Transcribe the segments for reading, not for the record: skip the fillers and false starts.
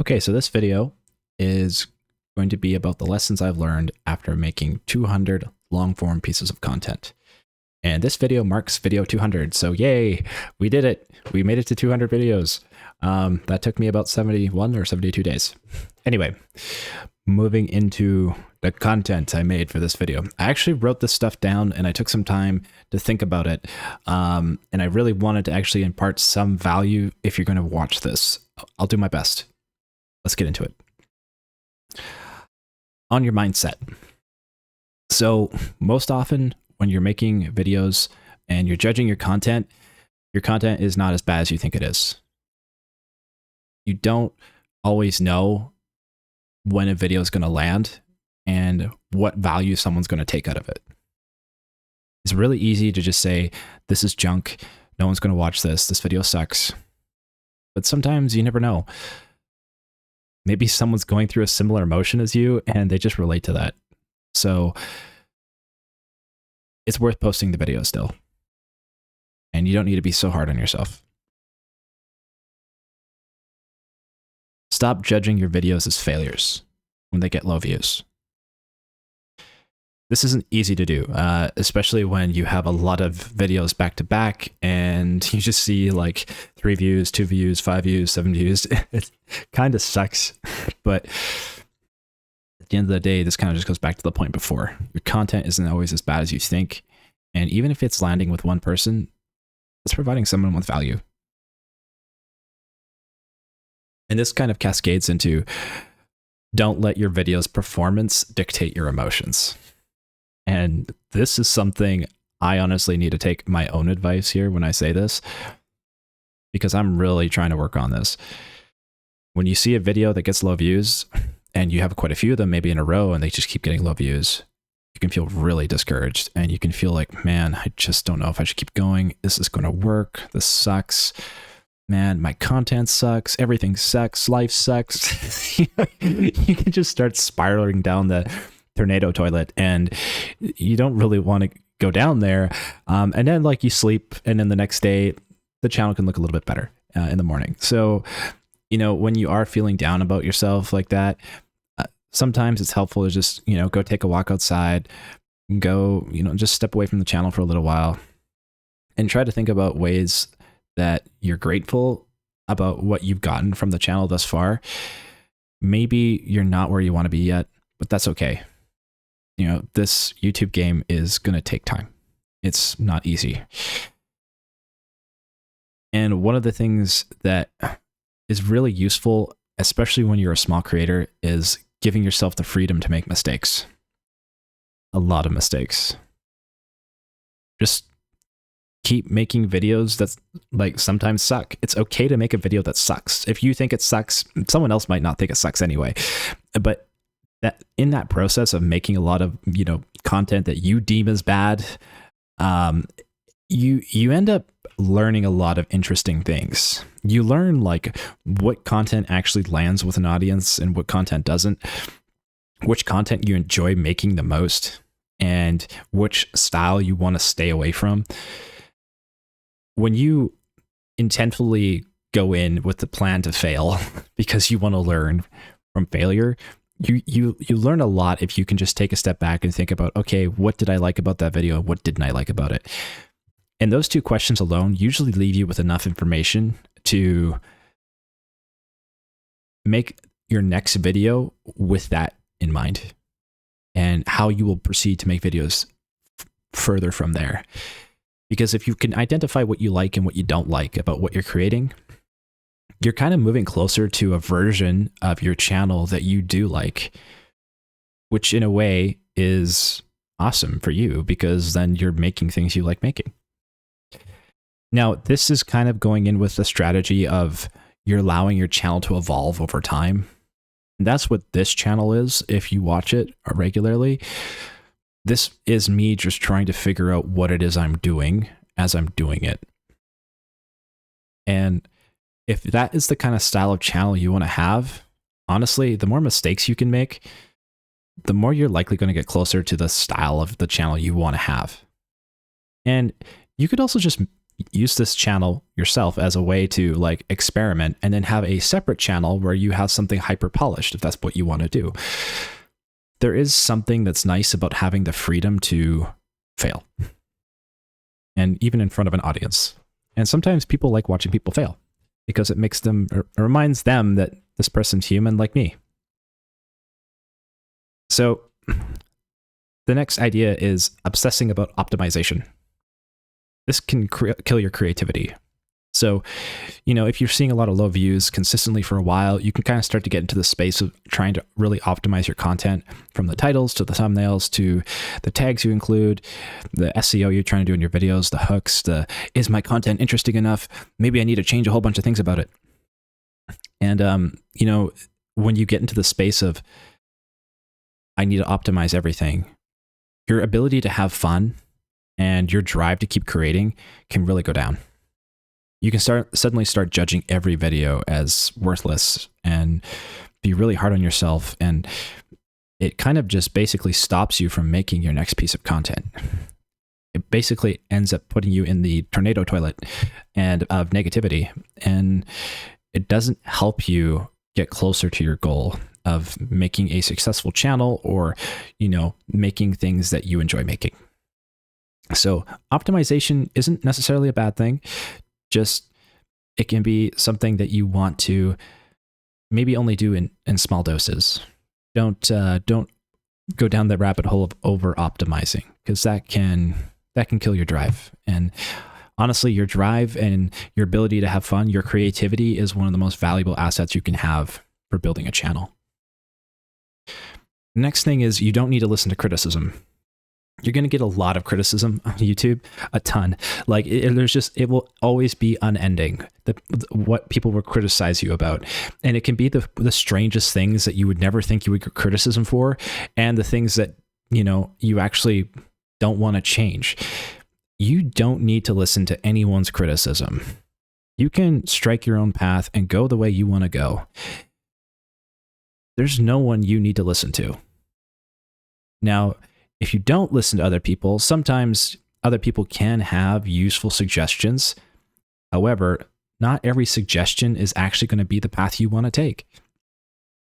Okay, so this video is going to be about the lessons I've learned after making 200 long-form pieces of content. And this video marks video 200, so yay, we did it. We made it to 200 videos. That took me about 71 or 72 days. Anyway, moving into the content I made for this video. I actually wrote this stuff down and I took some time to think about it. And I really wanted to actually impart some value if you're going to watch this. I'll do my best. Let's get into it. On your mindset. So most often when you're making videos and you're judging your content is not as bad as you think it is. You don't always know when a video is going to land and what value someone's going to take out of it. It's really easy to just say, this is junk. No one's going to watch this. This video sucks. But sometimes you never know. Maybe someone's going through a similar emotion as you and they just relate to that. So it's worth posting the video still. And you don't need to be so hard on yourself. Stop judging your videos as failures when they get low views. This isn't easy to do, especially when you have a lot of videos back to back and you just see like 3 views, 2 views, 5 views, 7 views. It kind of sucks, but at the end of the day, this kind of just goes back to the point before. Your content isn't always as bad as you think. And even if it's landing with one person, it's providing someone with value. And this kind of cascades into, don't let your video's performance dictate your emotions. And this is something I honestly need to take my own advice here when I say this, because I'm really trying to work on this. When you see a video that gets low views, and you have quite a few of them maybe in a row, and they just keep getting low views, you can feel really discouraged, and you can feel like, man, I just don't know if I should keep going. This is going to work. This sucks. Man, my content sucks. Everything sucks. Life sucks. You can just start spiraling down the tornado toilet, and you don't really want to go down there. And then like you sleep, and then the next day, the channel can look a little bit better in the morning. So, you know, when you are feeling down about yourself like that, sometimes it's helpful to just, you know, go take a walk outside, go, you know, just step away from the channel for a little while and try to think about ways that you're grateful about what you've gotten from the channel thus far. Maybe you're not where you want to be yet, but that's okay. You know, this YouTube game is going to take time. It's not easy. And one of the things that is really useful, especially when you're a small creator, is giving yourself the freedom to make mistakes. A lot of mistakes. Just keep making videos that like sometimes suck. It's okay to make a video that sucks. If you think it sucks, someone else might not think it sucks anyway. But that in that process of making a lot of, you know, content that you deem as bad, you end up learning a lot of interesting things. You learn like what content actually lands with an audience and what content doesn't, which content you enjoy making the most, and which style you want to stay away from. When you intentionally go in with the plan to fail because you want to learn from failure, you learn a lot if you can just take a step back and think about, okay, what did I like about that video? What didn't I like about it? And those 2 questions alone usually leave you with enough information to make your next video with that in mind and how you will proceed to make videos further from there. Because if you can identify what you like and what you don't like about what you're creating, you're kind of moving closer to a version of your channel that you do like, which in a way is awesome for you because then you're making things you like making. Now, this is kind of going in with the strategy of you're allowing your channel to evolve over time. And that's what this channel is if you watch it regularly. This is me just trying to figure out what it is I'm doing as I'm doing it. And if that is the kind of style of channel you want to have, honestly, the more mistakes you can make, the more you're likely going to get closer to the style of the channel you want to have. And you could also just use this channel yourself as a way to like experiment, and then have a separate channel where you have something hyper polished if that's what you want to do. There is something that's nice about having the freedom to fail, and even in front of an audience. And sometimes people like watching people fail because it makes them, or reminds them that this person's human like me. So the next idea is obsessing about optimization. This can kill your creativity. So, if you're seeing a lot of low views consistently for a while, you can kind of start to get into the space of trying to really optimize your content, from the titles to the thumbnails to the tags you include, the SEO you're trying to do in your videos, the hooks, is my content interesting enough? Maybe I need to change a whole bunch of things about it. And, when you get into the space of, I need to optimize everything, your ability to have fun and your drive to keep creating can really go down. You can suddenly start judging every video as worthless and be really hard on yourself. And it kind of just basically stops you from making your next piece of content. It basically ends up putting you in the tornado toilet and of negativity. And it doesn't help you get closer to your goal of making a successful channel, or, making things that you enjoy making. So optimization isn't necessarily a bad thing. Just, it can be something that you want to maybe only do in small doses. Don't go down the rabbit hole of over optimizing, because that can kill your drive. And honestly, your drive and your ability to have fun, your creativity, is one of the most valuable assets you can have for building a channel. The next thing is, you don't need to listen to criticism. You're going to get a lot of criticism on YouTube, a ton. Like it will always be unending, what people will criticize you about. And it can be the strangest things that you would never think you would get criticism for, and the things that, you actually don't want to change. You don't need to listen to anyone's criticism. You can strike your own path and go the way you want to go. There's no one you need to listen to. Now, if you don't listen to other people, sometimes other people can have useful suggestions. However, not every suggestion is actually going to be the path you want to take.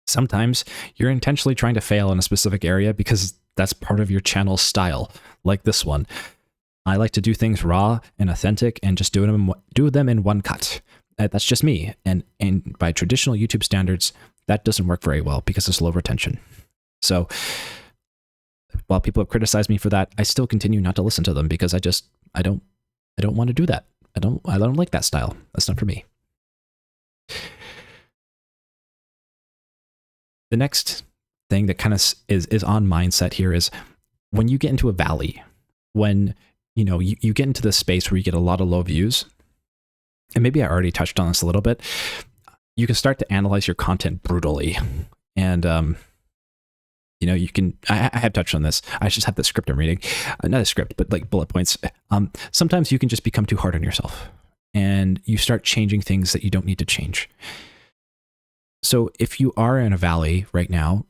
Sometimes you're intentionally trying to fail in a specific area because that's part of your channel style, like this one. I like to do things raw and authentic and just do them in one cut. That's just me. And by traditional YouTube standards, that doesn't work very well because it's low retention. So while people have criticized me for that, I still continue not to listen to them, because I don't want to do that. I don't like that style. That's not for me. The next thing that kind of is on mindset here is, when you get into a valley, when you get into this space where you get a lot of low views, and maybe I already touched on this a little bit, you can start to analyze your content brutally. And you can, I have touched on this. I just have the script I'm reading. Not a script, but like bullet points. Sometimes you can just become too hard on yourself, and you start changing things that you don't need to change. So if you are in a valley right now,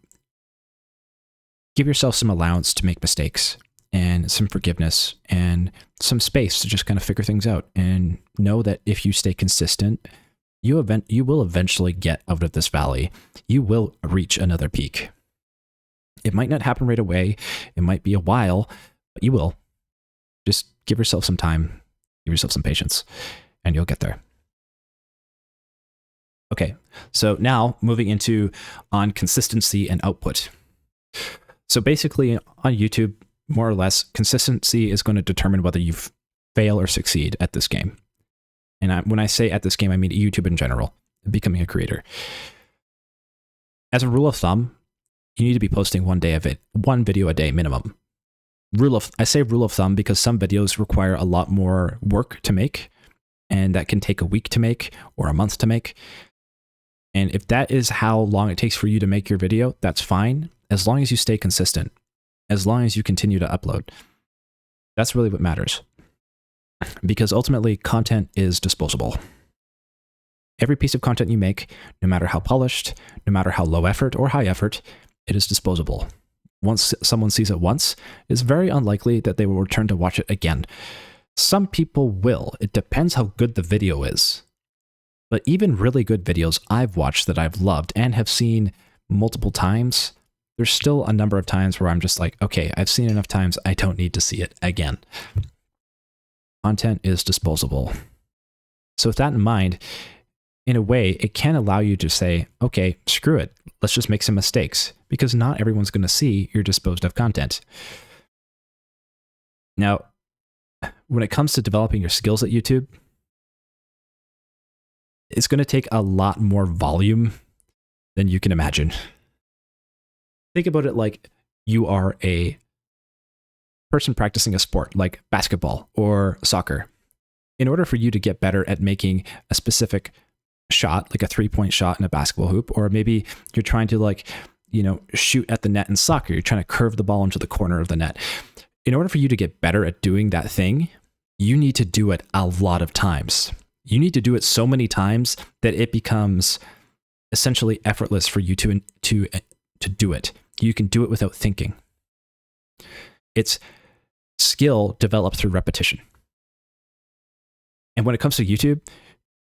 give yourself some allowance to make mistakes, and some forgiveness, and some space to just kind of figure things out. And know that if you stay consistent, you will eventually get out of this valley. You will reach another peak. It might not happen right away. It might be a while, but you will. Just give yourself some time, give yourself some patience, and you'll get there. Okay, so now moving on consistency and output. So basically on YouTube, more or less, consistency is going to determine whether you fail or succeed at this game. And when I say at this game, I mean YouTube in general, becoming a creator. As a rule of thumb, you need to be posting one video a day minimum. I say rule of thumb because some videos require a lot more work to make, and that can take a week to make or a month to make. And if that is how long it takes for you to make your video, that's fine, as long as you stay consistent, as long as you continue to upload. That's really what matters. Because ultimately, content is disposable. Every piece of content you make, no matter how polished, no matter how low effort or high effort, it is disposable. Once someone sees it once, it's very unlikely that they will return to watch it again. Some people will. It depends how good the video is. But even really good videos I've watched that I've loved and have seen multiple times, there's still a number of times where I'm just like, okay, I've seen enough times, I don't need to see it again. Content is disposable. So with that in mind, in a way, it can allow you to say, okay, screw it. Let's just make some mistakes, because not everyone's going to see your disposed of content. Now, when it comes to developing your skills at YouTube, it's going to take a lot more volume than you can imagine. Think about it like you are a person practicing a sport like basketball or soccer. In order for you to get better at making a specific shot, like a 3-point shot in a basketball hoop, or maybe you're trying to shoot at the net in soccer, you're trying to curve the ball into the corner of the net. In order for you to get better at doing that thing, you need to do it a lot of times. You need to do it so many times that it becomes essentially effortless for you to do it. You can do it without thinking. It's skill developed through repetition. And when it comes to YouTube,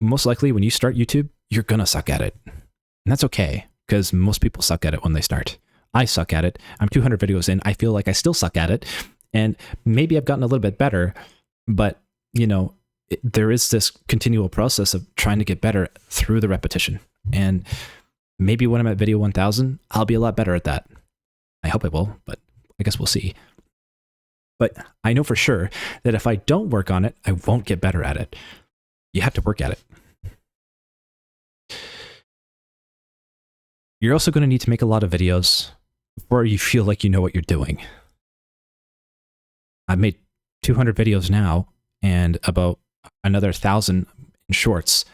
most likely when you start YouTube, you're going to suck at it. And that's okay, because most people suck at it when they start. I suck at it. I'm 200 videos in. I feel like I still suck at it. And maybe I've gotten a little bit better, but there is this continual process of trying to get better through the repetition. And maybe when I'm at video 1000, I'll be a lot better at that. I hope I will, but I guess we'll see. But I know for sure that if I don't work on it, I won't get better at it. You have to work at it. You're also going to need to make a lot of videos before you feel like you know what you're doing. I've made 200 videos now and about another 1,000 in shorts.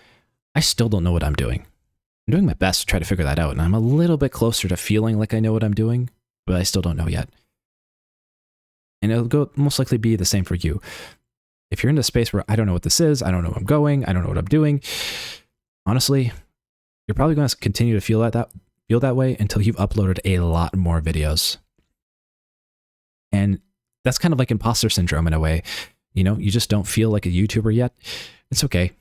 I still don't know what I'm doing. I'm doing my best to try to figure that out, and I'm a little bit closer to feeling like I know what I'm doing, but I still don't know yet. And it'll most likely be the same for you. If you're in a space where I don't know what this is, I don't know where I'm going, I don't know what I'm doing, honestly, you're probably going to continue to feel that way until you've uploaded a lot more videos. And that's kind of like imposter syndrome in a way. You just don't feel like a YouTuber yet. It's okay.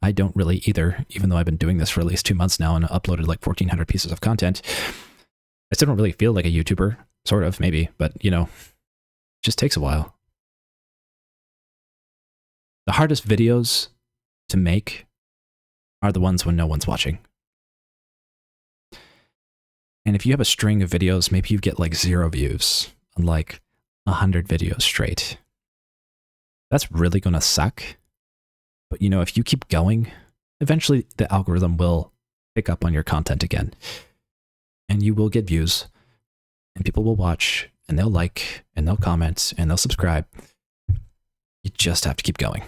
I don't really either, even though I've been doing this for at least 2 months now and uploaded like 1,400 pieces of content. I still don't really feel like a YouTuber, sort of, maybe, but it just takes a while. The hardest videos to make are the ones when no one's watching. And if you have a string of videos, maybe you get like 0 views on like 100 videos straight. That's really going to suck. But if you keep going, eventually the algorithm will pick up on your content again. And you will get views. And people will watch. And they'll like. And they'll comment. And they'll subscribe. You just have to keep going.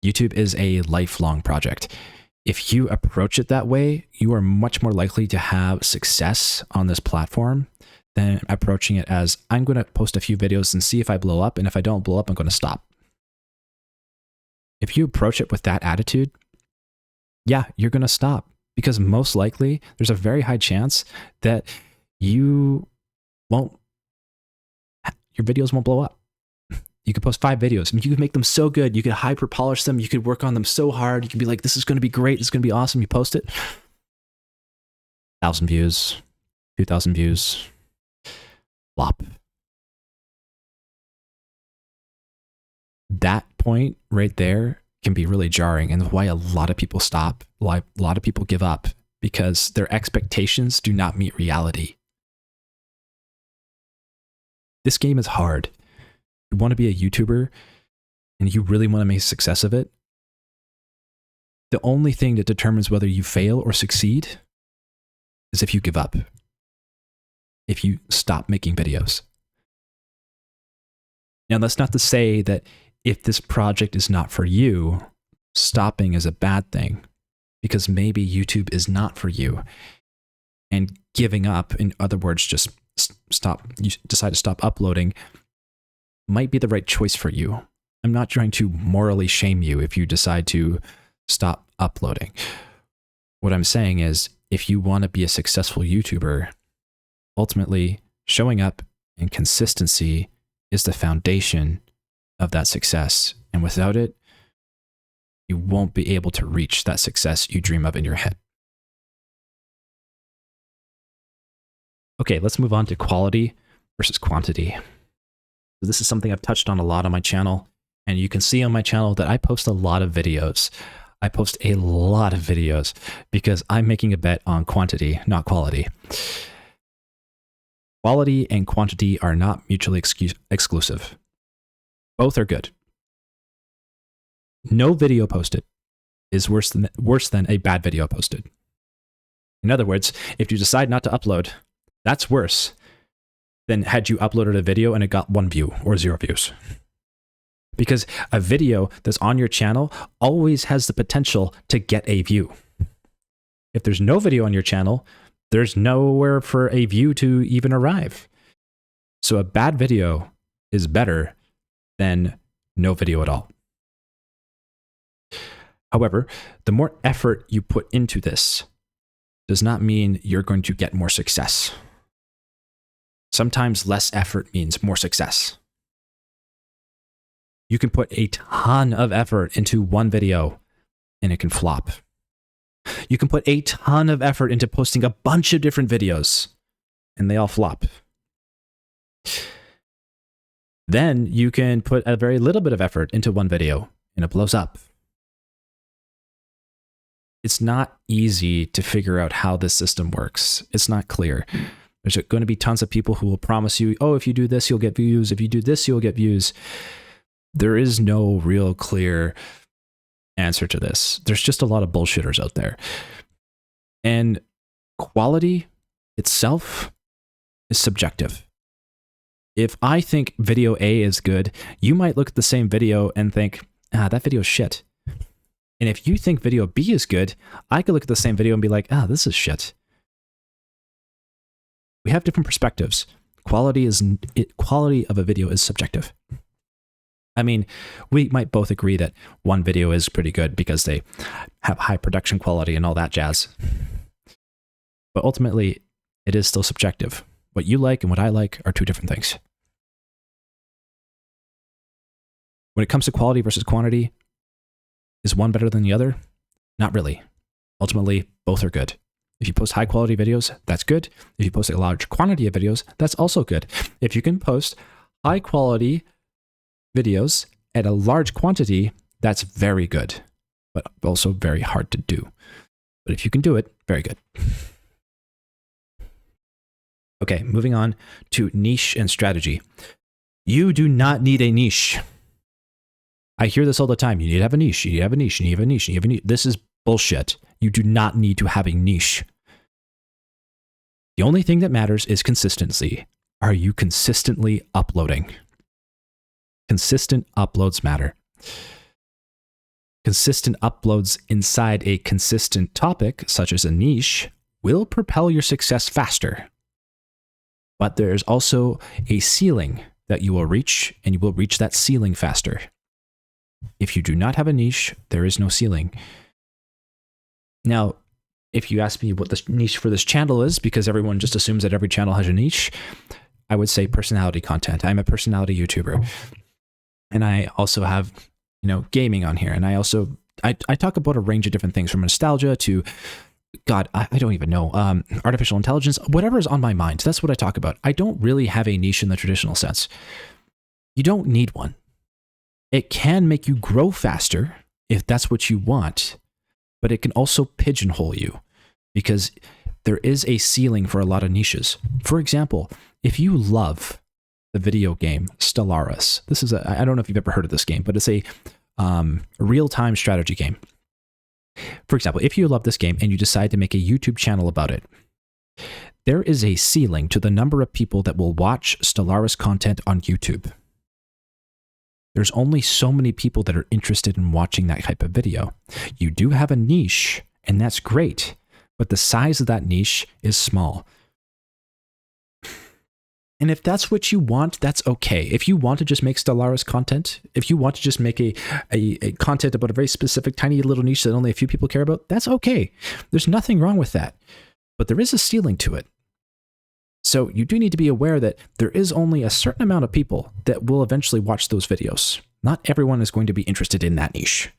YouTube is a lifelong project. If you approach it that way, you are much more likely to have success on this platform than approaching it as, I'm going to post a few videos and see if I blow up, and if I don't blow up, I'm going to stop. If you approach it with that attitude, yeah, you're going to stop, because most likely there's a very high chance that your videos won't blow up. You could post 5 videos. You could make them so good. You could hyper polish them. You could work on them so hard. You could be like, this is going to be great. This is going to be awesome. You post it. 1,000 views, 2,000 views, flop. That point right there can be really jarring, and why a lot of people stop, why a lot of people give up, because their expectations do not meet reality. This game is hard. You want to be a YouTuber and you really want to make a success of it, the only thing that determines whether you fail or succeed is if you give up, if you stop making videos. Now, that's not to say that if this project is not for you, stopping is a bad thing, because maybe YouTube is not for you. And giving up, in other words, just you decide to stop uploading, might be the right choice for you. I'm not trying to morally shame you if you decide to stop uploading. What I'm saying is, if you want to be a successful YouTuber, ultimately showing up and consistency is the foundation of that success. And without it, you won't be able to reach that success you dream of in your head. Okay, let's move on to quality versus quantity. So this is something I've touched on a lot on my channel, and you can see on my channel that I post a lot of videos. I post a lot of videos because I'm making a bet on quantity, not quality. Quality and quantity are not mutually exclusive. Both are good. No video posted is worse than a bad video posted. In other words, if you decide not to upload, that's worse than had you uploaded a video and it got 1 view or 0 views. Because a video that's on your channel always has the potential to get a view. If there's no video on your channel, there's nowhere for a view to even arrive. So a bad video is better than no video at all. However, the more effort you put into this does not mean you're going to get more success. Sometimes less effort means more success. You can put a ton of effort into one video and it can flop. You can put a ton of effort into posting a bunch of different videos and they all flop. Then you can put a very little bit of effort into one video and it blows up. It's not easy to figure out how this system works. It's not clear. There's going to be tons of people who will promise you, oh, if you do this, you'll get views. If you do this, you'll get views. There is no real clear answer to this. There's just a lot of bullshitters out there. And quality itself is subjective. If I think video A is good, you might look at the same video and think, that video's shit. And if you think video B is good, I could look at the same video and be like, this is shit. We have different perspectives. Quality of a video is subjective. I mean, we might both agree that one video is pretty good because they have high production quality and all that jazz. But ultimately, it is still subjective. What you like and what I like are two different things. When it comes to quality versus quantity, is one better than the other? Not really. Ultimately, both are good. If you post high quality videos, that's good. If you post a large quantity of videos, that's also good. If you can post high quality videos at a large quantity, that's very good, but also very hard to do. But if you can do it, very good. Okay, moving on to niche and strategy. You do not need a niche. I hear this all the time. You need to have a niche. You need to have a niche. You need to have a niche. You need to have a niche. This is bullshit. You do not need to have a niche. The only thing that matters is consistency. Are you consistently uploading? Consistent uploads matter. Consistent uploads inside a consistent topic, such as a niche, will propel your success faster. But there's also a ceiling that you will reach, and you will reach that ceiling faster. If you do not have a niche, there is no ceiling. Now, if you ask me what the niche for this channel is, because everyone just assumes that every channel has a niche, I would say personality content. I'm a personality YouTuber. And I also have, gaming on here. And I talk about a range of different things, from nostalgia to, God, I don't even know, artificial intelligence, whatever is on my mind. That's what I talk about. I don't really have a niche in the traditional sense. You don't need one. It can make you grow faster if that's what you want, but it can also pigeonhole you because there is a ceiling for a lot of niches. For example, if you love the video game Stellaris, I don't know if you've ever heard of this game, but it's a real-time strategy game. For example, if you love this game and you decide to make a YouTube channel about it, there is a ceiling to the number of people that will watch Stellaris content on YouTube. There's only so many people that are interested in watching that type of video. You do have a niche, and that's great, but the size of that niche is small. And if that's what you want, that's okay. If you want to just make Stellaris content, if you want to just make a content about a very specific tiny little niche that only a few people care about, that's okay. There's nothing wrong with that. But there is a ceiling to it. So you do need to be aware that there is only a certain amount of people that will eventually watch those videos. Not everyone is going to be interested in that niche.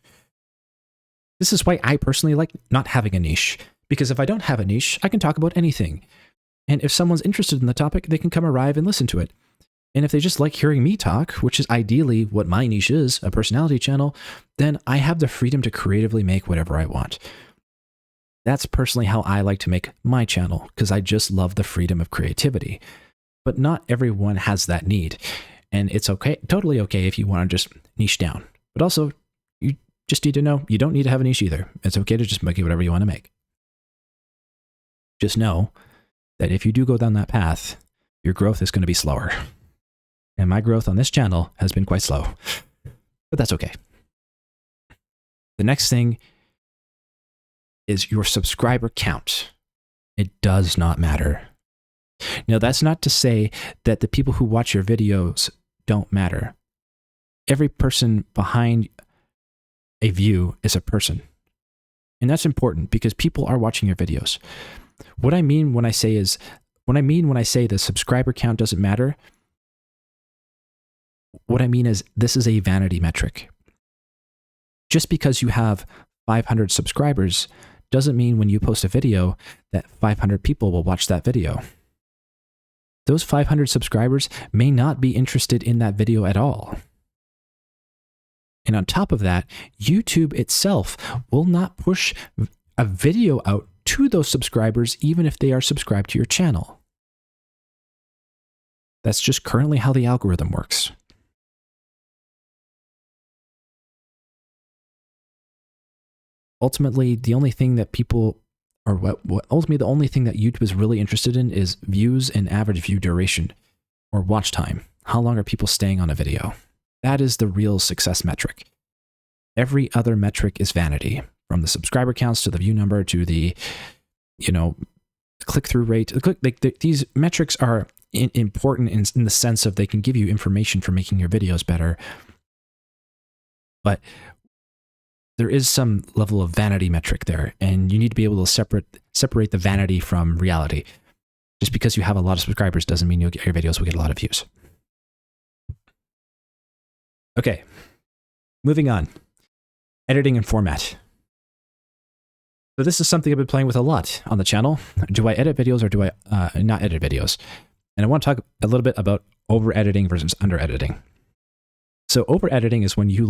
This is why I personally like not having a niche, because if I don't have a niche, I can talk about anything. And if someone's interested in the topic, they can come arrive and listen to it. And if they just like hearing me talk, which is ideally what my niche is, a personality channel, then I have the freedom to creatively make whatever I want. That's personally how I like to make my channel, because I just love the freedom of creativity. But not everyone has that need. And it's okay, totally okay if you want to just niche down. But also, you just need to know you don't need to have a niche either. It's okay to just make it whatever you want to make. Just know that if you do go down that path, your growth is going to be slower. And my growth on this channel has been quite slow. But that's okay. The next thing is your subscriber count. It does not matter. Now, that's not to say that the people who watch your videos don't matter. Every person behind a view is a person. And that's important because people are watching your videos. What I mean when I say the subscriber count doesn't matter, what I mean is this is a vanity metric. Just because you have 500 subscribers doesn't mean when you post a video that 500 people will watch that video. Those 500 subscribers may not be interested in that video at all. And on top of that, YouTube itself will not push a video out to those subscribers even if they are subscribed to your channel. That's just currently how the algorithm works. Ultimately, the only thing that ultimately the only thing that YouTube is really interested in is views and average view duration or watch time. How long are people staying on a video? That is the real success metric. Every other metric is vanity, from the subscriber counts to the view number to the, click-through rate. These metrics are important in the sense of they can give you information for making your videos better. But there is some level of vanity metric there, and you need to be able to separate the vanity from reality. Just because you have a lot of subscribers doesn't mean your videos will get a lot of views. Okay, moving on. Editing and format. So this is something I've been playing with a lot on the channel. Do I edit videos or do I not edit videos? And I want to talk a little bit about over-editing versus under-editing. So over-editing is when you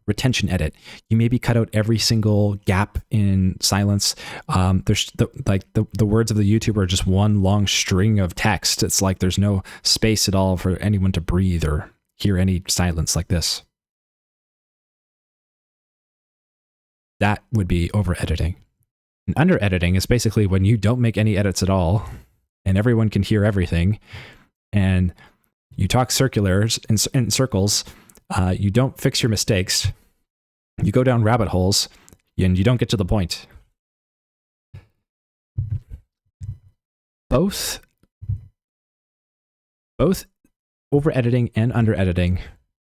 retention edit. You maybe cut out every single gap in silence. There's the words of the YouTuber are just one long string of text. It's like there's no space at all for anyone to breathe or hear any silence like this. That would be over-editing. And under-editing is basically when you don't make any edits at all and everyone can hear everything and you talk circulars in circles. You don't fix your mistakes. You go down rabbit holes and you don't get to the point. Both over-editing and under-editing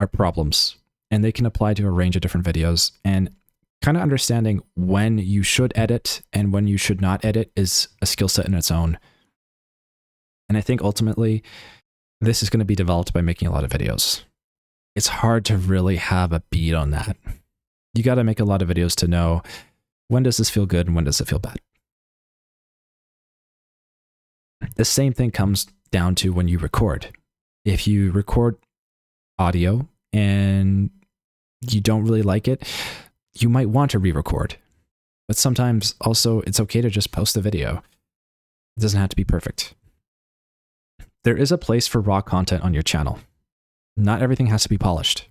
are problems, and they can apply to a range of different videos. And kind of understanding when you should edit and when you should not edit is a skill set in its own. And I think ultimately, this is going to be developed by making a lot of videos. It's hard to really have a beat on that. You got to make a lot of videos to know when does this feel good and when does it feel bad. The same thing comes down to when you record. If you record audio and you don't really like it, you might want to re-record. But sometimes also it's okay to just post the video. It doesn't have to be perfect. There is a place for raw content on your channel. Not everything has to be polished.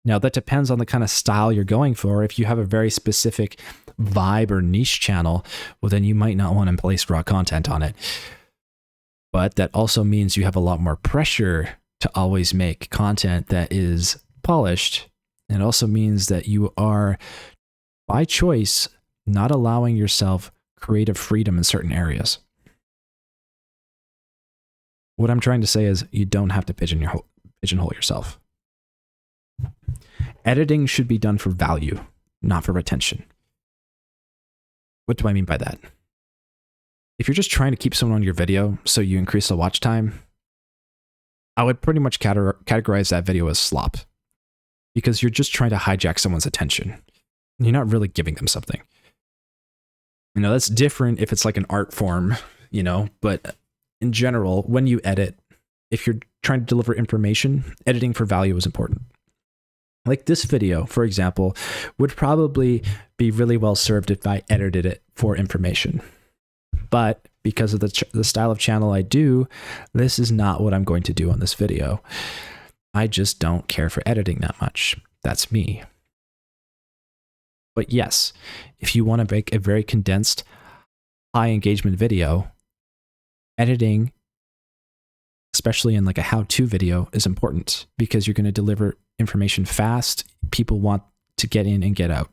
Now, that depends on the kind of style you're going for. If you have a very specific vibe or niche channel, well, then you might not want to place raw content on it. But that also means you have a lot more pressure to always make content that is polished. And it also means that you are, by choice, not allowing yourself creative freedom in certain areas. What I'm trying to say is you don't have to pigeonhole yourself. Editing should be done for value, not for retention. What do I mean by that? If you're just trying to keep someone on your video so you increase the watch time, I would pretty much categorize that video as slop. because you're just trying to hijack someone's attention. You're not really giving them something. That's different if it's like an art form, but in general, when you edit, if you're trying to deliver information, editing for value is important. Like this video, for example, would probably be really well served if I edited it for information. But because of the style of channel I do, this is not what I'm going to do on this video. I just don't care for editing that much. That's me. But yes, if you want to make a very condensed, high engagement video, editing, especially in like a how-to video, is important because you're going to deliver information fast. People want to get in and get out.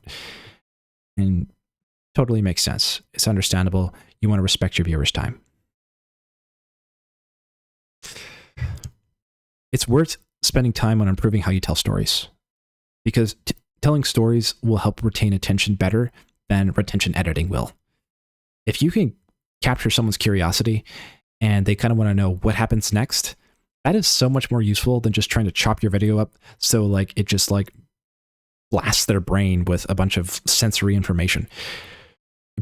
And totally makes sense. It's understandable. You want to respect your viewers' time. It's worth spending time on improving how you tell stories, because telling stories will help retain attention better than retention editing will. If you can capture someone's curiosity and they kind of want to know what happens next, that is so much more useful than just trying to chop your video up so like it just like blasts their brain with a bunch of sensory information.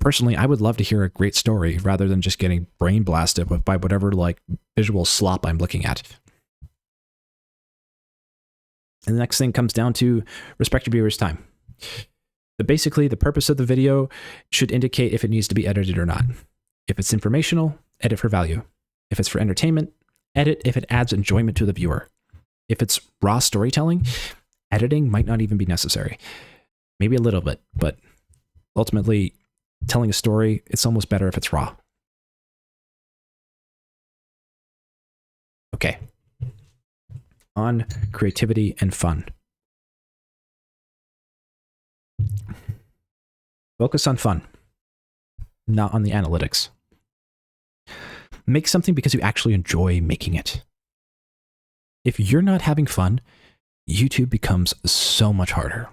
Personally, I would love to hear a great story rather than just getting brain blasted by whatever like visual slop I'm looking at. And the next thing comes down to respect your viewers' time. But basically, the purpose of the video should indicate if it needs to be edited or not. If it's informational, edit for value. If it's for entertainment, edit if it adds enjoyment to the viewer. If it's raw storytelling, editing might not even be necessary. Maybe a little bit, but ultimately, telling a story, it's almost better if it's raw. Okay. On creativity and fun. Focus on fun, not on the analytics. Make something because you actually enjoy making it. If you're not having fun, YouTube becomes so much harder.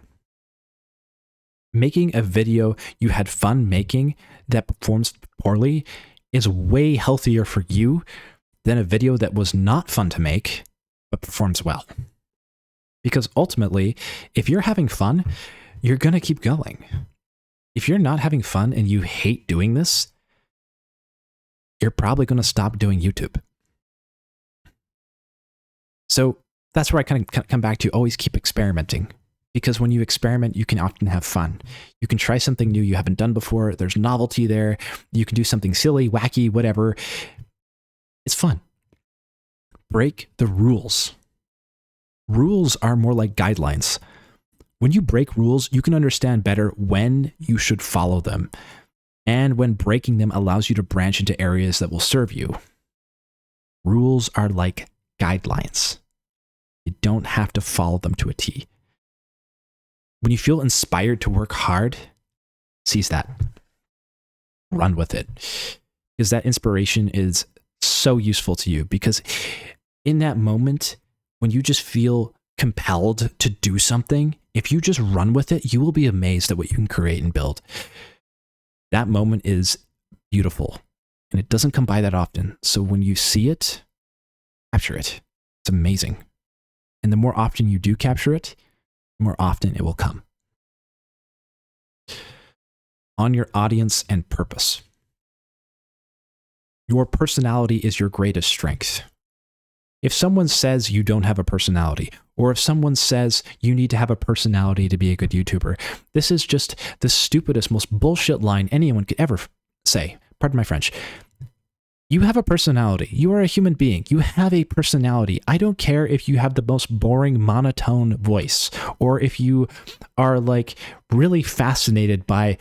Making a video you had fun making that performs poorly is way healthier for you than a video that was not fun to make but performs well. Because ultimately, if you're having fun, you're going to keep going. If you're not having fun and you hate doing this, you're probably going to stop doing YouTube. So that's where I kind of come back to always keep experimenting. Because when you experiment, you can often have fun. You can try something new you haven't done before. There's novelty there. You can do something silly, wacky, whatever. It's fun. Break the rules. Rules are more like guidelines. When you break rules, you can understand better when you should follow them, and when breaking them allows you to branch into areas that will serve you. Rules are like guidelines. You don't have to follow them to a T. When you feel inspired to work hard, seize that. Run with it. Because that inspiration is so useful to you. Because in that moment, when you just feel compelled to do something, if you just run with it, you will be amazed at what you can create and build. That moment is beautiful. And it doesn't come by that often. So when you see it, capture it. It's amazing. And the more often you do capture it, the more often it will come. On your audience and purpose. Your personality is your greatest strength. If someone says you don't have a personality, or if someone says you need to have a personality to be a good YouTuber, this is just the stupidest, most bullshit line anyone could ever say. Pardon my French. You have a personality. You are a human being. You have a personality. I don't care if you have the most boring monotone voice, or if you are like really fascinated by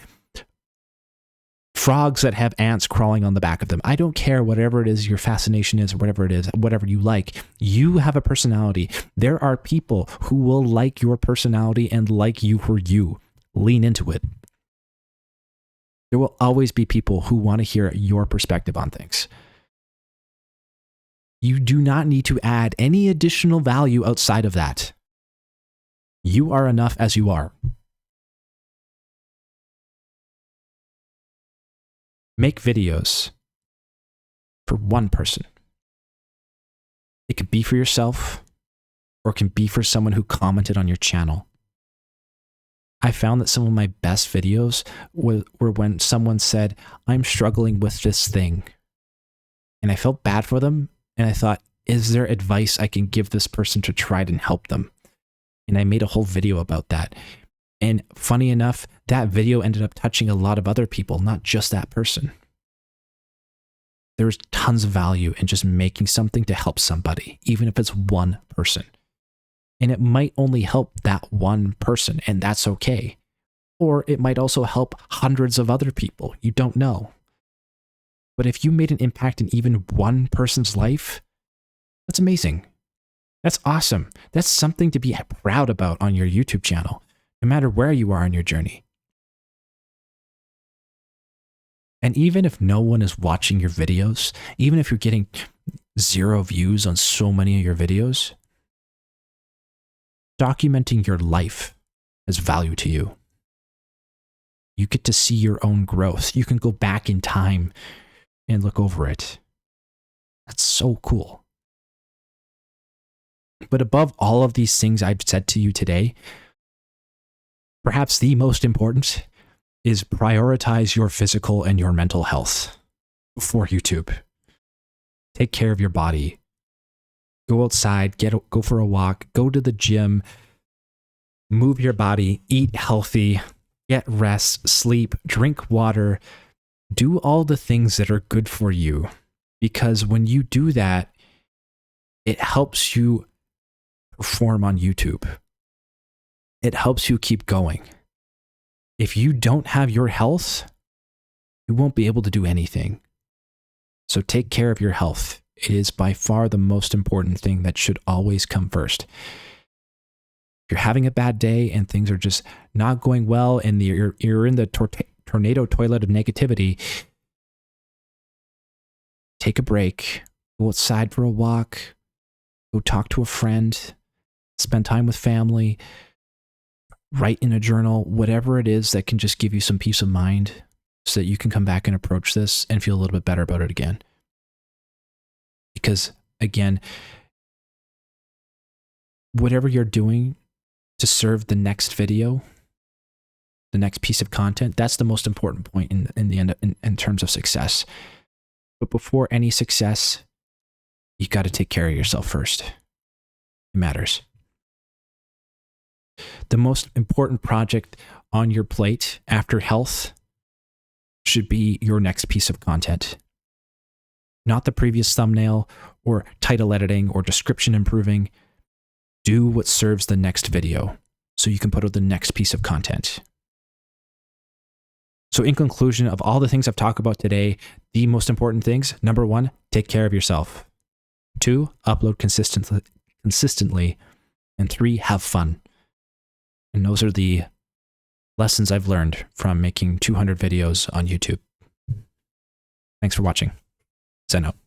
frogs that have ants crawling on the back of them. I don't care whatever it is your fascination is, or whatever it is, whatever you like. You have a personality. There are people who will like your personality and like you for you. Lean into it. There will always be people who want to hear your perspective on things. You do not need to add any additional value outside of that. You are enough as you are. Make videos for one person. It could be for yourself. or can be for someone who commented on your channel. I found that some of my best videos were when someone said, I'm struggling with this thing. And I felt bad for them. And I thought, is there advice I can give this person to try and help them? And I made a whole video about that. And funny enough, that video ended up touching a lot of other people, not just that person. There's tons of value in just making something to help somebody, even if it's one person. And it might only help that one person, and that's okay. Or it might also help hundreds of other people. You don't know. But if you made an impact in even one person's life, that's amazing. That's awesome. That's something to be proud about on your YouTube channel, no matter where you are in your journey. And even if no one is watching your videos, even if you're getting 0 views on so many of your videos, documenting your life has value to you. You get to see your own growth. You can go back in time and look over it. That's so cool. But above all of these things I've said to you today, perhaps the most important is prioritize your physical and your mental health for YouTube. Take care of your body. Go outside, go for a walk, go to the gym, move your body, eat healthy, get rest, sleep, drink water, do all the things that are good for you. Because when you do that, it helps you perform on YouTube. It helps you keep going. If you don't have your health, you won't be able to do anything. So take care of your health. It is by far the most important thing that should always come first. If you're having a bad day and things are just not going well and you're in the tornado toilet of negativity, take a break, go outside for a walk, go talk to a friend, spend time with family, write in a journal, whatever it is that can just give you some peace of mind so that you can come back and approach this and feel a little bit better about it again. Because again, whatever you're doing to serve the next video, the next piece of content, that's the most important point in the end in terms of success. But before any success, you got to take care of yourself first. It matters. The most important project on your plate after health should be your next piece of content. Not the previous thumbnail or title editing or description improving. Do what serves the next video so you can put out the next piece of content. So in conclusion of all the things I've talked about today, the most important things, number 1, take care of yourself. 2, upload consistently. And 3, have fun. And those are the lessons I've learned from making 200 videos on YouTube. Thanks for watching. Sign out.